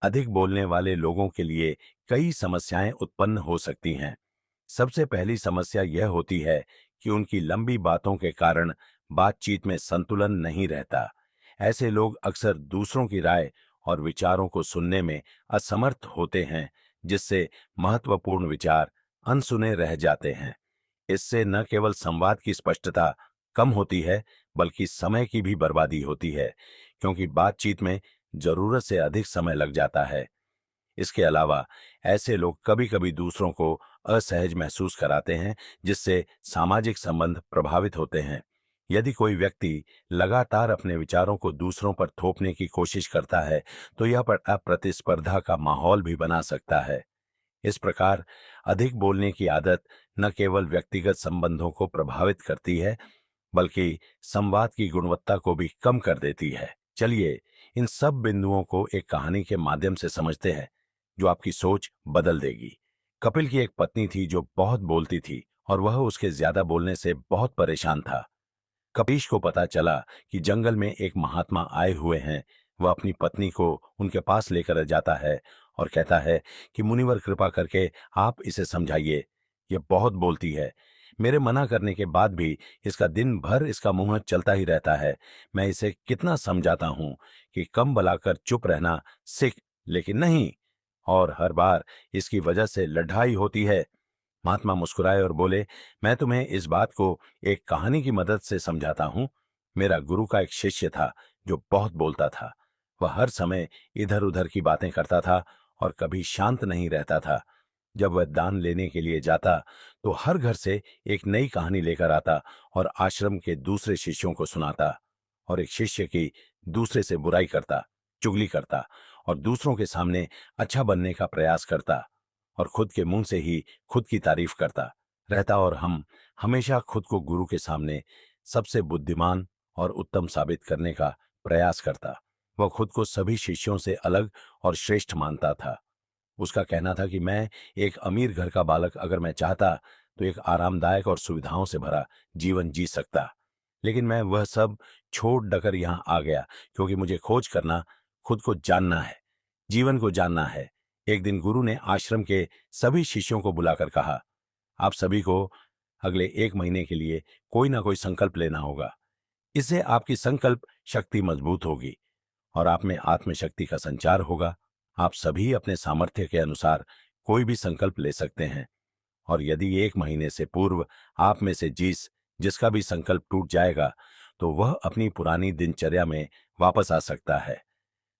अधिक बोलने वाले लोगों के लिए कई समस्याएं उत्पन्न हो सकती हैं। सबसे पहली समस्या यह होती है कि उनकी लंबी बातों के कारण बातचीत में संतुलन नहीं रहता। ऐसे लोग अक्सर दूसरों की राय और विचारों को सुनने में असमर्थ होते हैं, जिससे महत्वपूर्ण विचार अनसुने रह जाते हैं। इससे न केवल संवाद की स्पष्टता कम होती है, बल्कि समय की भी बर्बादी होती है, क्योंकि बातचीत में जरूरत से अधिक समय लग जाता है। इसके अलावा ऐसे लोग कभी-कभी दूसरों को असहज महसूस कराते हैं, जिससे सामाजिक संबंध प्रभावित होते हैं। यदि कोई व्यक्ति लगातार अपने विचारों को दूसरों पर थोपने की कोशिश करता है, तो यह प्रतिस्पर्धा का माहौल भी बना सकता है। इस प्रकार अधिक बोलने की आदत न केवल व्यक्तिगत संबंधों को प्रभावित करती है, बल्कि संवाद की गुणवत्ता को भी कम कर देती है। चलिए इन सब बिंदुओं को एक कहानी के माध्यम से समझते हैं, जो आपकी सोच बदल देगी। कपिल की एक पत्नी थी जो बहुत बोलती थी और वह उसके ज्यादा बोलने से बहुत परेशान था। कपीश को पता चला कि जंगल में एक महात्मा आए हुए हैं। वह अपनी पत्नी को उनके पास लेकर जाता है और कहता है कि मुनिवर कृपा करके आप इसे समझाइए, यह बहुत बोलती है। मेरे मना करने के बाद भी इसका दिन भर इसका मुंह चलता ही रहता है। मैं इसे कितना समझाता हूं कि कम बलाकर चुप रहना सीख, लेकिन नहीं, और हर बार इसकी वजह से लड़ाई होती है। महात्मा मुस्कुराए और बोले, मैं तुम्हें इस बात को एक कहानी की मदद से समझाता हूं। मेरा गुरु का एक शिष्य था जो बहुत बोलता था। वह हर समय इधर उधर की बातें करता था और कभी शांत नहीं रहता था। जब वह दान लेने के लिए जाता तो हर घर से एक नई कहानी लेकर आता और आश्रम के दूसरे शिष्यों को सुनाता। और एक शिष्य की दूसरे से बुराई करता, चुगली करता और दूसरों के सामने अच्छा बनने का प्रयास करता और खुद के मुंह से ही खुद की तारीफ करता रहता। और हम हमेशा खुद को गुरु के सामने सबसे बुद्धिमान और उत्तम साबित करने का प्रयास करता। वह खुद को सभी शिष्यों से अलग और श्रेष्ठ मानता था। उसका कहना था कि मैं एक अमीर घर का बालक अगर मैं चाहता तो एक आरामदायक और सुविधाओं से भरा जीवन जी सकता, लेकिन मैं वह सब छोड़ डकर यहाँ आ गया, क्योंकि मुझे खोज करना, खुद को जानना है, जीवन को जानना है। एक दिन गुरु ने आश्रम के सभी शिष्यों को बुलाकर कहा, आप सभी को अगले 1 महीने के लिए कोई ना कोई संकल्प लेना होगा। इससे आपकी संकल्प शक्ति मजबूत होगी और आप में आत्मशक्ति का संचार होगा। आप सभी अपने सामर्थ्य के अनुसार कोई भी संकल्प ले सकते हैं, और यदि 1 महीने से पूर्व आप में से जिसका भी संकल्प टूट जाएगा, तो वह अपनी पुरानी दिनचर्या में वापस आ सकता है।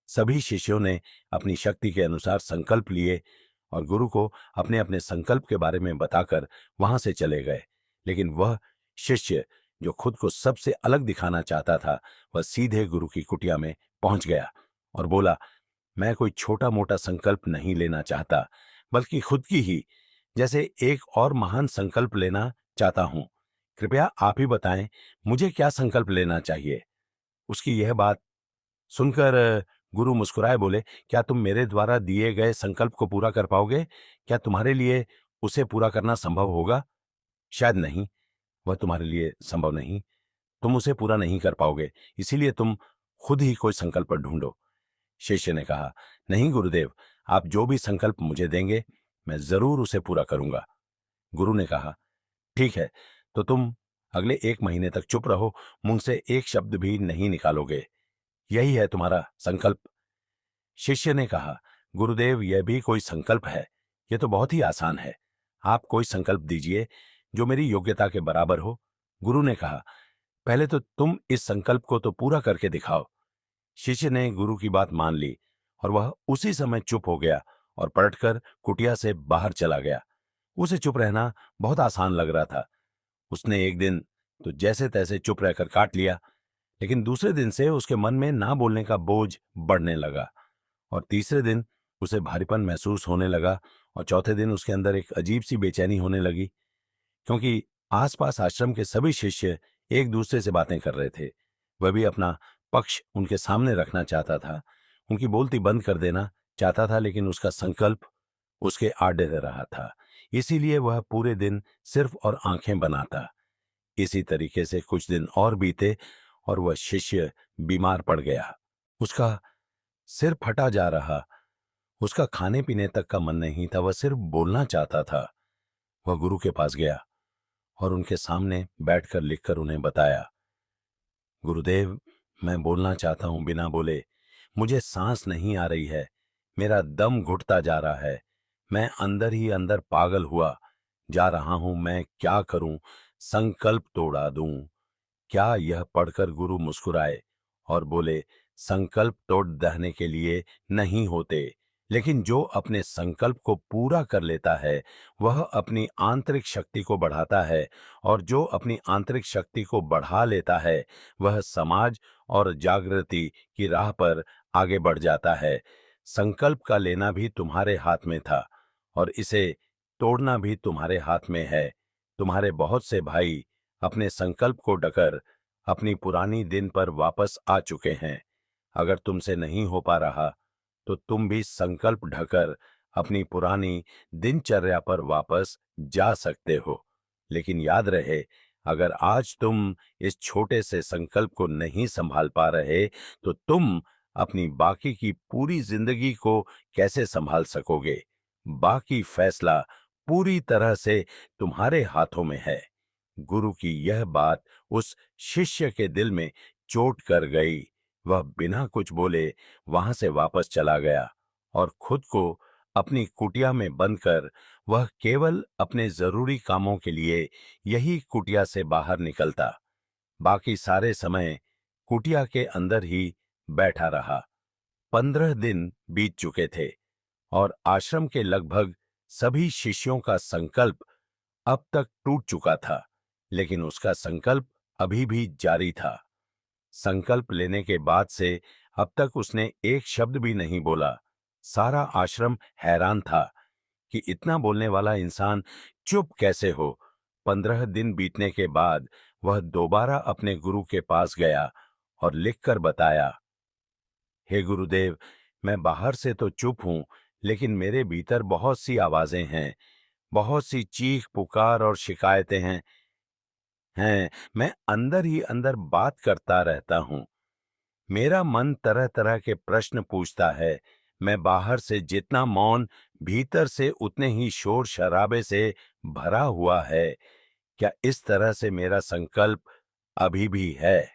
सभी शिष्यों ने अपनी शक्ति के अनुसार संकल्प लिए और गुरु को अपने अपने संकल्प के बारे में बताकर वहां से चले गए। लेकिन वह शिष्य जो खुद को सबसे अलग दिखाना चाहता था, वह सीधे गुरु की कुटिया में पहुंच गया और बोला, मैं कोई छोटा मोटा संकल्प नहीं लेना चाहता, बल्कि खुद की ही जैसे एक और महान संकल्प लेना चाहता हूं। कृपया आप ही बताएं, मुझे क्या संकल्प लेना चाहिए। उसकी यह बात सुनकर गुरु मुस्कुराए बोले, क्या तुम मेरे द्वारा दिए गए संकल्प को पूरा कर पाओगे? क्या तुम्हारे लिए उसे पूरा करना संभव होगा? शायद नहीं, वह तुम्हारे लिए संभव नहीं। तुम उसे पूरा नहीं कर पाओगे, इसीलिए तुम खुद ही कोई संकल्प ढूंढो। शिष्य ने कहा, नहीं गुरुदेव, आप जो भी संकल्प मुझे देंगे, मैं जरूर उसे पूरा करूंगा। गुरु ने कहा, ठीक है, तो तुम अगले 1 महीने तक चुप रहो, मुंह से एक शब्द भी नहीं निकालोगे। यही है तुम्हारा संकल्प। शिष्य ने कहा, गुरुदेव, यह भी कोई संकल्प है? यह तो बहुत ही आसान है। आप कोई संकल्प दीजिए जो मेरी योग्यता के बराबर हो। गुरु ने कहा, पहले तो तुम इस संकल्प को तो पूरा करके दिखाओ। शिष्य ने गुरु की बात मान ली और वह उसी समय चुप हो गया और पलटकर कुटिया से बाहर चला गया। उसे चुप रहना बहुत आसान लग रहा था। उसने एक दिन तो जैसे तैसे चुप रहकर काट लिया, लेकिन दूसरे दिन से उसके मन में ना बोलने का बोझ बढ़ने लगा और तीसरे दिन उसे भारीपन महसूस होने लगा और चौथे दिन उसके अंदर एक अजीब सी बेचैनी होने लगी, क्योंकि आसपास आश्रम के सभी शिष्य एक दूसरे से बातें कर रहे थे। वह भी अपना पक्ष उनके सामने रखना चाहता था, उनकी बोलती बंद कर देना चाहता था, लेकिन उसका संकल्प उसके आड़े रहा था। इसीलिए वह पूरे दिन सिर्फ और आंखें बनाता। इसी तरीके से कुछ दिन और बीते और वह शिष्य बीमार पड़ गया। उसका सिर फटा जा रहा उसका खाने पीने तक का मन नहीं था, वह सिर्फ बोलना चाहता था। वह गुरु के पास गया और उनके सामने बैठकर लिखकर उन्हें बताया, गुरुदेव, मैं बोलना चाहता हूं बिना बोले। मुझे सांस नहीं आ रही है, मेरा दम घुटता जा रहा है, मैं अंदर ही अंदर पागल हुआ जा रहा हूं, मैं क्या करूं, संकल्प तोड़ा दूं। क्या यह पढ़कर गुरु मुस्कुराए और बोले, संकल्प तोड़ दहने के लिए नहीं होते, लेकिन जो अपने संकल्प को पूरा कर लेता है वह अपनी आंतरिक शक्ति को बढ़ाता है, और जो अपनी आंतरिक शक्ति को बढ़ा लेता है वह समाज और जागृति की राह पर आगे बढ़ जाता है। संकल्प का लेना भी तुम्हारे हाथ में था और इसे तोड़ना भी तुम्हारे हाथ में है। तुम्हारे बहुत से भाई अपने संकल्प को डकर अपनी पुरानी दिन पर वापस आ चुके हैं। अगर तुमसे नहीं हो पा रहा तो तुम भी संकल्प ढकर अपनी पुरानी दिनचर्या पर वापस जा सकते हो। लेकिन याद रहे, अगर आज तुम इस छोटे से संकल्प को नहीं संभाल पा रहे तो तुम अपनी बाकी की पूरी जिंदगी को कैसे संभाल सकोगे। बाकी फैसला पूरी तरह से तुम्हारे हाथों में है। गुरु की यह बात उस शिष्य के दिल में चोट कर गई। वह बिना कुछ बोले वहां से वापस चला गया और खुद को अपनी कुटिया में बंद कर वह केवल अपने जरूरी कामों के लिए यही कुटिया से बाहर निकलता। बाकी सारे समय कुटिया के अंदर ही बैठा रहा। 15 दिन बीत चुके थे और आश्रम के लगभग सभी शिष्यों का संकल्प अब तक टूट चुका था, लेकिन उसका संकल्प अभी भी जारी था। संकल्प लेने के बाद से अब तक उसने एक शब्द भी नहीं बोला। सारा आश्रम हैरान था कि इतना बोलने वाला इंसान चुप कैसे हो। 15 दिन बीतने के बाद वह दोबारा अपने गुरु के पास गया और लिखकर बताया, हे गुरुदेव, मैं बाहर से तो चुप हूं, लेकिन मेरे भीतर बहुत सी आवाजें हैं, बहुत सी चीख पुकार और शिकायतें हैं। मैं अंदर ही अंदर बात करता रहता हूं। मेरा मन तरह तरह के प्रश्न पूछता है। मैं बाहर से जितना मौन, भीतर से उतने ही शोर शराबे से भरा हुआ है। क्या इस तरह से मेरा संकल्प अभी भी है?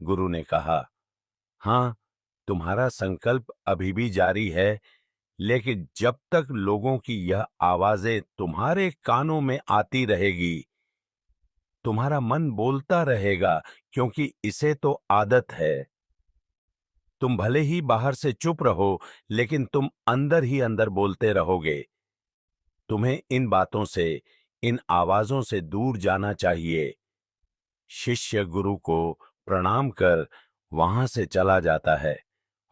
गुरु ने कहा, हाँ, तुम्हारा संकल्प अभी भी जारी है, लेकिन जब तक लोगों की यह आवाजें तुम्हारे कानों में आती रहेगी, तुम्हारा मन बोलता रहेगा, क्योंकि इसे तो आदत है। तुम भले ही बाहर से चुप रहो, लेकिन तुम अंदर ही अंदर बोलते रहोगे। तुम्हें इन बातों से, इन आवाजों से दूर जाना चाहिए। शिष्य गुरु को प्रणाम कर वहां से चला जाता है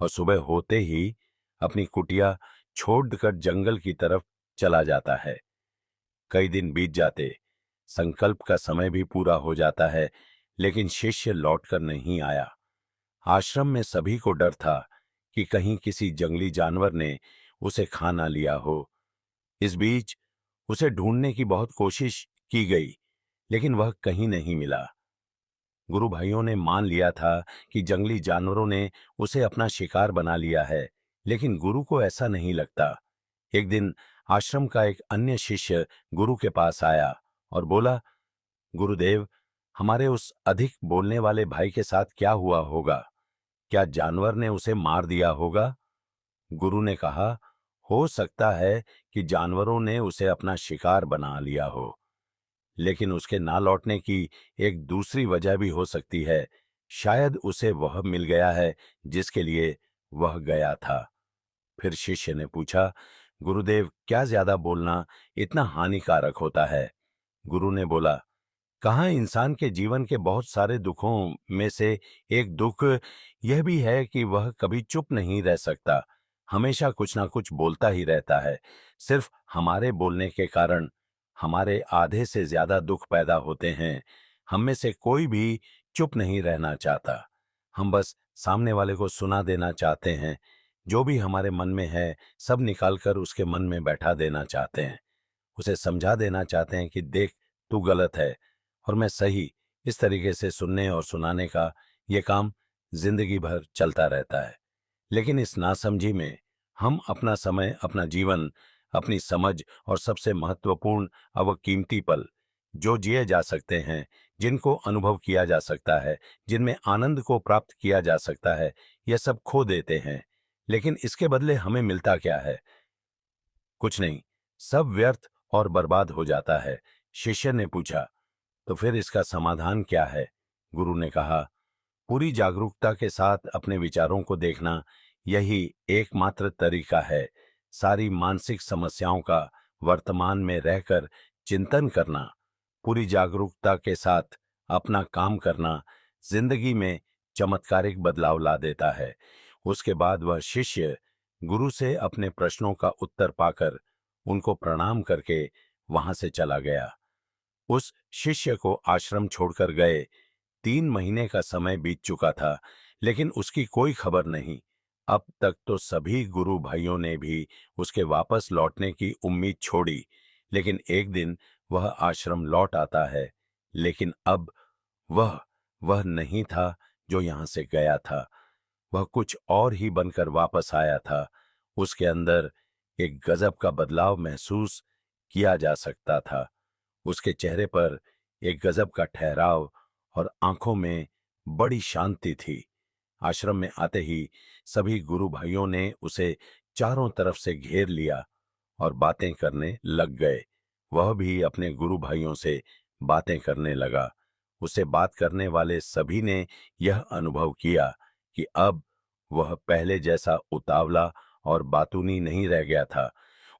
और सुबह होते ही अपनी कुटिया छोड़कर जंगल की तरफ चला जाता है। कई दिन बीत जाते, संकल्प का समय भी पूरा हो जाता है, लेकिन शिष्य लौटकर नहीं आया। आश्रम में सभी को डर था कि कहीं किसी जंगली जानवर ने उसे खा ना लिया हो। इस बीच उसे ढूंढने की बहुत कोशिश की गई, लेकिन वह कहीं नहीं मिला। गुरु भाइयों ने मान लिया था कि जंगली जानवरों ने उसे अपना शिकार बना लिया है, लेकिन गुरु को ऐसा नहीं लगता। एक दिन आश्रम का एक अन्य शिष्य गुरु के पास आया और बोला, गुरुदेव, हमारे उस अधिक बोलने वाले भाई के साथ क्या हुआ होगा? क्या जानवर ने उसे मार दिया होगा? गुरु ने कहा, हो सकता है कि जानवरों ने उसे अपना शिकार बना लिया हो, लेकिन उसके ना लौटने की एक दूसरी वजह भी हो सकती है। शायद उसे वह मिल गया है जिसके लिए वह गया था। फिर शिष्य ने पूछा, गुरुदेव, क्या ज्यादा बोलना इतना हानिकारक होता है? गुरु ने बोला, कहाँ इंसान के जीवन के बहुत सारे दुखों में से एक दुख यह भी है कि वह कभी चुप नहीं रह सकता, हमेशा कुछ ना कुछ बोलता ही रहता है। सिर्फ हमारे बोलने के कारण हमारे आधे से ज्यादा दुख पैदा होते हैं। हम में से कोई भी चुप नहीं रहना चाहता। हम बस सामने वाले को सुना देना चाहते हैं। जो भी हमारे मन में है सब निकालकर उसके मन में बैठा देना चाहते हैं। उसे समझा देना चाहते हैं कि देख, तू गलत है और मैं सही। इस तरीके से सुनने और सुनाने का ये काम जिंदगी भर चलता रहता है। लेकिन इस नासमझी में हम अपना समय, अपना जीवन, अपनी समझ और सबसे महत्वपूर्ण व कीमती पल जो जिए जा सकते हैं, जिनको अनुभव किया जा सकता है, जिनमें आनंद को प्राप्त किया जा सकता है, यह सब खो देते हैं। लेकिन इसके बदले हमें मिलता क्या है? कुछ नहीं, सब व्यर्थ और बर्बाद हो जाता है। शिष्य ने पूछा, तो फिर इसका समाधान क्या है? गुरु ने कहा, पूरी जागरूकता के साथ अपने विचारों को देखना, यही एकमात्र तरीका है। सारी मानसिक समस्याओं का वर्तमान में रहकर चिंतन करना, पूरी जागरूकता के साथ अपना काम करना जिंदगी में चमत्कारिक बदलाव ला देता है। उसके बाद वह शिष्य गुरु से अपने प्रश्नों का उत्तर पाकर उनको प्रणाम करके वहां से चला गया। उस शिष्य को आश्रम छोड़कर गए 3 महीने का समय बीत चुका था, लेकिन उसकी कोई खबर नहीं। अब तक तो सभी गुरु भाइयों ने भी उसके वापस लौटने की उम्मीद छोड़ी, लेकिन एक दिन वह आश्रम लौट आता है। लेकिन अब वह वह नहीं था जो यहां से गया था। वह कुछ और ही बनकर वापस आया था। उसके अंदर एक गजब का बदलाव महसूस किया जा सकता था। उसके चेहरे पर एक गजब का ठहराव और आंखों में बड़ी शांति थी। आश्रम में आते ही सभी गुरु भाइयों ने उसे चारों तरफ से घेर लिया और बातें करने लग गए। वह भी अपने गुरु भाइयों से बातें करने लगा। उसे बात करने वाले सभी ने यह अनुभव किया कि अब वह पहले जैसा उतावला और बातूनी नहीं रह गया था।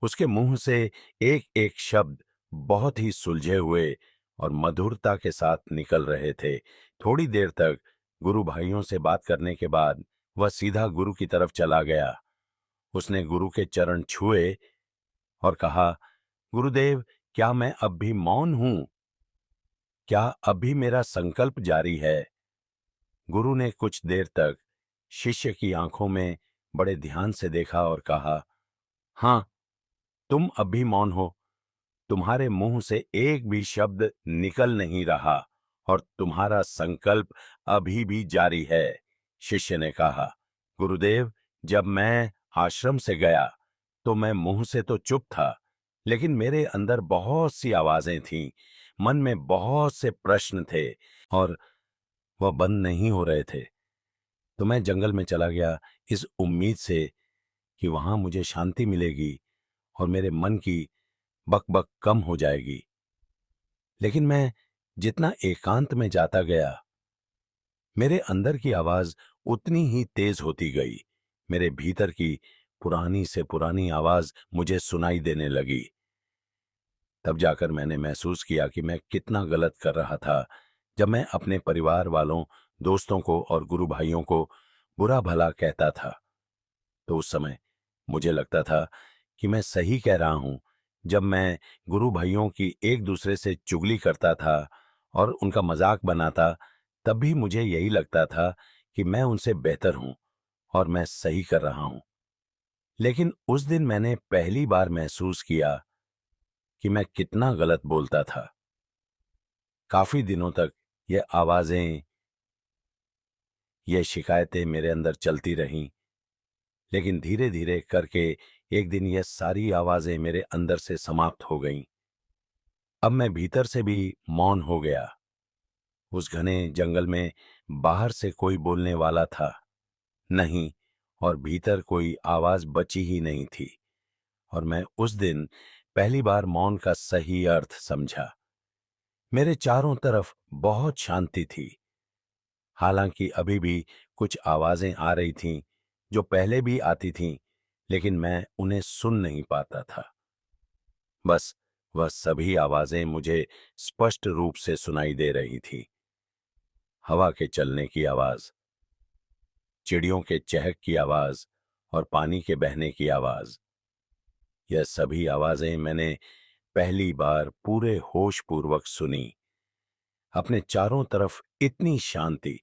उसके मुंह से एक एक शब्द बहुत ही सुलझे हुए और मधुरता के साथ निकल रहे थे। थोड़ी देर तक गुरु भाइयों से बात करने के बाद वह सीधा गुरु की तरफ चला गया। उसने गुरु के चरण छुए और कहा, गुरुदेव, क्या मैं अब भी मौन हूं? क्या अब भी मेरा संकल्प जारी है? गुरु ने कुछ देर तक शिष्य की आंखों में बड़े ध्यान से देखा और कहा, हाँ, तुम अब भी मौन हो। तुम्हारे मुंह से एक भी शब्द निकल नहीं रहा और तुम्हारा संकल्प अभी भी जारी है। शिष्य ने कहा, गुरुदेव, जब मैं आश्रम से गया तो मैं मुंह से तो चुप था, लेकिन मेरे अंदर बहुत सी आवाजें थीं, मन में बहुत से प्रश्न थे और वह बंद नहीं हो रहे थे। तो मैं जंगल में चला गया इस उम्मीद से कि वहां मुझे शांति मिलेगी और मेरे मन की बकबक कम हो जाएगी। लेकिन मैं जितना एकांत में जाता गया, मेरे अंदर की आवाज उतनी ही तेज होती गई। मेरे भीतर की पुरानी से पुरानी आवाज मुझे सुनाई देने लगी। तब जाकर मैंने महसूस किया कि मैं कितना गलत कर रहा था जब मैं अपने परिवार वालों, दोस्तों को और गुरु भाइयों को बुरा भला कहता था। तो उस समय मुझे लगता था कि मैं सही कह रहा हूं। जब मैं गुरु भाइयों की एक दूसरे से चुगली करता था और उनका मजाक बनाता, तब भी मुझे यही लगता था कि मैं उनसे बेहतर हूं और मैं सही कर रहा हूं। लेकिन उस दिन मैंने पहली बार महसूस किया कि मैं कितना गलत बोलता था। काफी दिनों तक ये आवाजें, ये शिकायतें मेरे अंदर चलती रहीं, लेकिन धीरे धीरे करके एक दिन ये सारी आवाजें मेरे अंदर से समाप्त हो गईं। अब मैं भीतर से भी मौन हो गया। उस घने जंगल में बाहर से कोई बोलने वाला था नहीं और भीतर कोई आवाज बची ही नहीं थी। और मैं उस दिन पहली बार मौन का सही अर्थ समझा। मेरे चारों तरफ बहुत शांति थी। हालांकि अभी भी कुछ आवाजें आ रही थीं जो पहले भी आती थीं, लेकिन मैं उन्हें सुन नहीं पाता था। बस वह सभी आवाजें मुझे स्पष्ट रूप से सुनाई दे रही थी। हवा के चलने की आवाज, चिड़ियों के चहक की आवाज और पानी के बहने की आवाज। यह सभी आवाजें मैंने पहली बार पूरे होश पूर्वक सुनी। अपने चारों तरफ इतनी शांति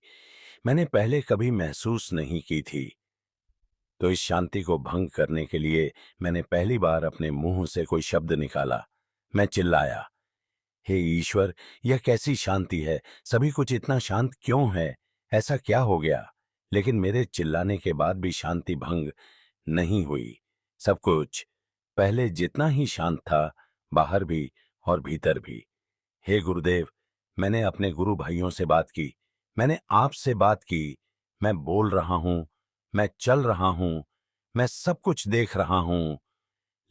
मैंने पहले कभी महसूस नहीं की थी। तो इस शांति को भंग करने के लिए मैंने पहली बार अपने मुंह से कोई शब्द निकाला। मैं चिल्लाया, हे ईश्वर, यह कैसी शांति है? सभी कुछ इतना शांत क्यों है? ऐसा क्या हो गया? लेकिन मेरे चिल्लाने के बाद भी शांति भंग नहीं हुई। सब कुछ पहले जितना ही शांत था, बाहर भी और भीतर भी। हे गुरुदेव, मैंने अपने गुरु भाइयों से बात की, मैंने आपसे बात की, मैं बोल रहा हूं, मैं चल रहा हूं, मैं सब कुछ देख रहा हूं,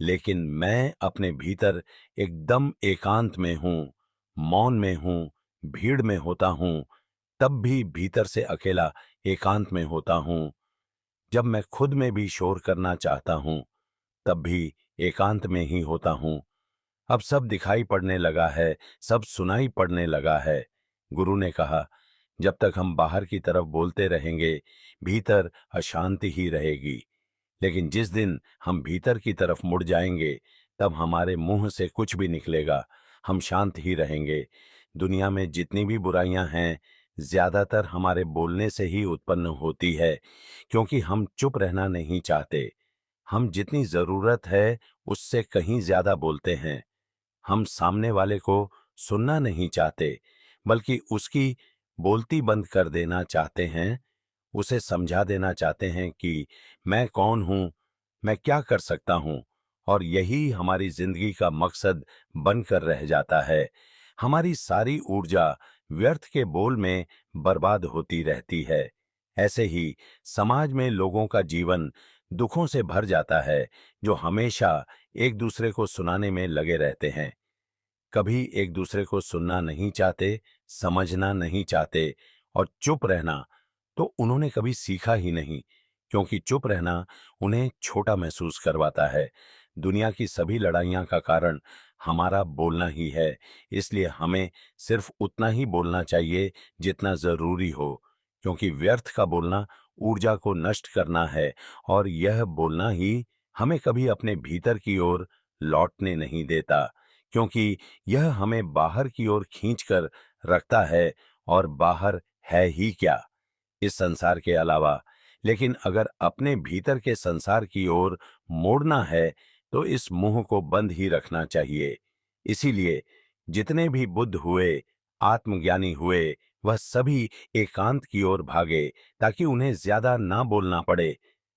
लेकिन मैं अपने भीतर एकदम एकांत में हूं, मौन में हूं, भीड़ में होता हूं, तब भी भीतर से अकेला एकांत में होता हूं। जब मैं खुद में भी शोर करना चाहता हूं, तब भी एकांत में ही होता हूं। अब सब दिखाई पड़ने लगा है, सब सुनाई पड़ने लगा है। गुरु ने कहा, जब तक हम बाहर की तरफ बोलते रहेंगे, भीतर अशांति ही रहेगी। लेकिन जिस दिन हम भीतर की तरफ मुड़ जाएंगे, तब हमारे मुंह से कुछ भी निकलेगा, हम शांत ही रहेंगे। दुनिया में जितनी भी बुराइयां हैं, ज्यादातर हमारे बोलने से ही उत्पन्न होती है, क्योंकि हम चुप रहना नहीं चाहते। हम जितनी जरूरत है, उससे कहीं ज्यादा बोलते हैं। हम सामने वाले को सुनना नहीं चाहते, बल्कि उसकी बोलती बंद कर देना चाहते हैं। उसे समझा देना चाहते हैं कि मैं कौन हूं, मैं क्या कर सकता हूं, और यही हमारी जिंदगी का मकसद बनकर रह जाता है। हमारी सारी ऊर्जा व्यर्थ के बोल में बर्बाद होती रहती है। ऐसे ही समाज में लोगों का जीवन दुखों से भर जाता है, जो हमेशा एक दूसरे को सुनाने में लगे रहते हैं। कभी एक दूसरे को सुनना नहीं चाहते, समझना नहीं चाहते, और चुप रहना तो उन्होंने कभी सीखा ही नहीं, क्योंकि चुप रहना उन्हें छोटा महसूस करवाता है। दुनिया की सभी लड़ाइयां का कारण हमारा बोलना ही है, इसलिए हमें सिर्फ उतना ही बोलना चाहिए जितना जरूरी हो, क्योंकि व्यर्थ का बोलना ऊर्जा को नष्ट करना है, और यह बोलना ही हमें कभी अपने भीतर की ओर लौटने नहीं देता, क्योंकि यह हमें बाहर की ओर खींचकर रखता है, और बाहर है ही क्या इस संसार के अलावा। लेकिन अगर अपने भीतर के संसार की ओर मोड़ना है, तो इस मुंह को बंद ही रखना चाहिए। इसीलिए जितने भी बुद्ध हुए, आत्मज्ञानी हुए, वह सभी एकांत की ओर भागे, ताकि उन्हें ज्यादा ना बोलना पड़े,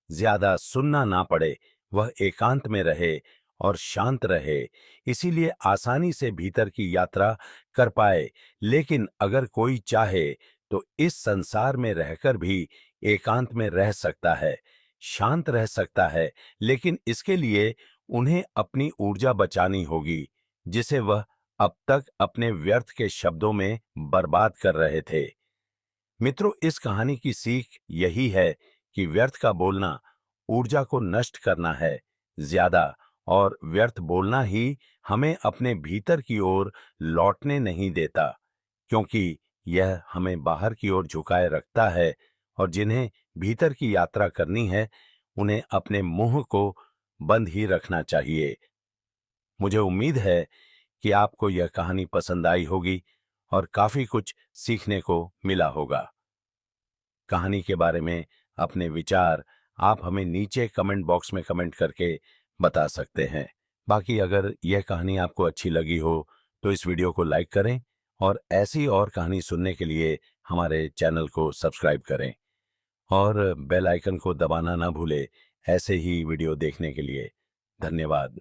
ज्यादा सुनना ना पड़े। वह एकांत में रहे और शांत रहे, इसीलिए आसानी से भीतर की यात्रा कर पाए। लेकिन अगर कोई चाहे तो इस संसार में रहकर भी एकांत में रह सकता है, शांत रह सकता है, लेकिन इसके लिए उन्हें अपनी ऊर्जा बचानी होगी, जिसे वह अब तक अपने व्यर्थ के शब्दों में बर्बाद कर रहे थे। मित्रों, इस कहानी की सीख यही है कि व्यर्थ का बोलना ऊर्जा को नष्ट करना है ज्यादा, और व्यर्थ बोलना ही हमें अपने भीतर की ओर लौटने नहीं देता, क्योंकि यह हमें बाहर की ओर झुकाए रखता है। और जिन्हें भीतर की यात्रा करनी है, उन्हें अपने मुंह को बंद ही रखना चाहिए। मुझे उम्मीद है कि आपको यह कहानी पसंद आई होगी और काफी कुछ सीखने को मिला होगा। कहानी के बारे में अपने विचार आप हमें नीचे कमेंट बॉक्स में कमेंट करके बता सकते हैं। बाकी अगर यह कहानी आपको अच्छी लगी हो, तो इस वीडियो को लाइक करें, और ऐसी और कहानी सुनने के लिए हमारे चैनल को सब्सक्राइब करें, और बेल आइकन को दबाना ना भूलें ऐसे ही वीडियो देखने के लिए। धन्यवाद।